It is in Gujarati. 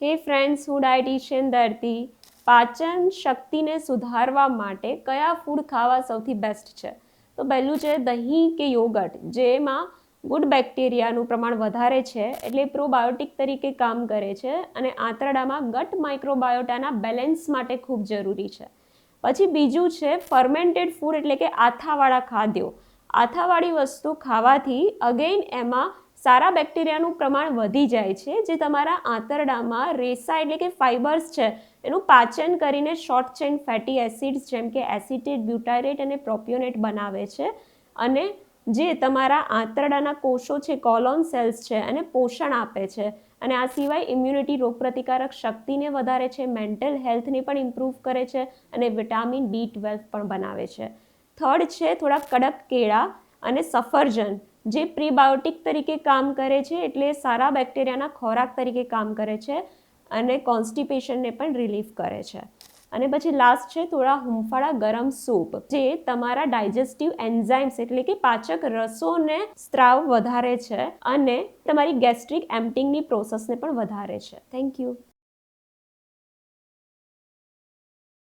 હે ફ્રેન્ડ્સ, હું ડાયટિશિયન ધરતી. પાચન શક્તિને સુધારવા માટે કયા ફૂડ ખાવા સૌથી બેસ્ટ છે? તો પહેલું છે દહીં કે યોગર્ટ, જેમાં ગુડ બેક્ટેરિયાનું પ્રમાણ વધારે છે, એટલે પ્રોબાયોટિક તરીકે કામ કરે છે અને આંતરડામાં ગટ માઇક્રોબાયોટાના બેલેન્સ માટે ખૂબ જરૂરી છે. પછી બીજું છે ફર્મેન્ટેડ ફૂડ, એટલે કે આથાવાળા ખાદ્યો. આથાવાળી વસ્તુ ખાવાથી અગેઇન એમાં સારા બેક્ટેરિયાનું પ્રમાણ વધી જાય છે, જે તમારા આંતરડામાં રેસા એટલે કે ફાઇબર્સ છે એનું પાચન કરીને શોર્ટ ચેઇન ફેટી એસિડ્સ જેમ કે એસિટેટ, બ્યુટારેટ અને પ્રોપિયોનેટ બનાવે છે અને જે તમારા આંતરડાના કોષો છે, કોલોન સેલ્સ છે, અને પોષણ આપે છે. અને આ સિવાય ઇમ્યુનિટી, રોગપ્રતિકારક શક્તિને વધારે છે, મેન્ટલ હેલ્થને પણ ઇમ્પ્રૂવ કરે છે અને વિટામિન B12 પણ બનાવે છે. થર્ડ છે થોડા કડક કેળા અને સફરજન, જે પ્રીબાયોટિક તરીકે કામ કરે છે, એટલે સારા બેક્ટેરિયાના ખોરાક તરીકે કામ કરે છે અને કોન્સ્ટિપેશનને પણ રિલીફ કરે છે. અને પછી લાસ્ટ છે થોડા હૂંફાળા ગરમ સૂપ, જે તમારા ડાયજેસ્ટિવ એન્ઝાઇમ્સ એટલે કે પાચક રસોને સ્ત્રાવ વધારે છે અને તમારી ગેસ્ટ્રિક એમ્પટિંગની પ્રોસેસને પણ વધારે છે. Thank you.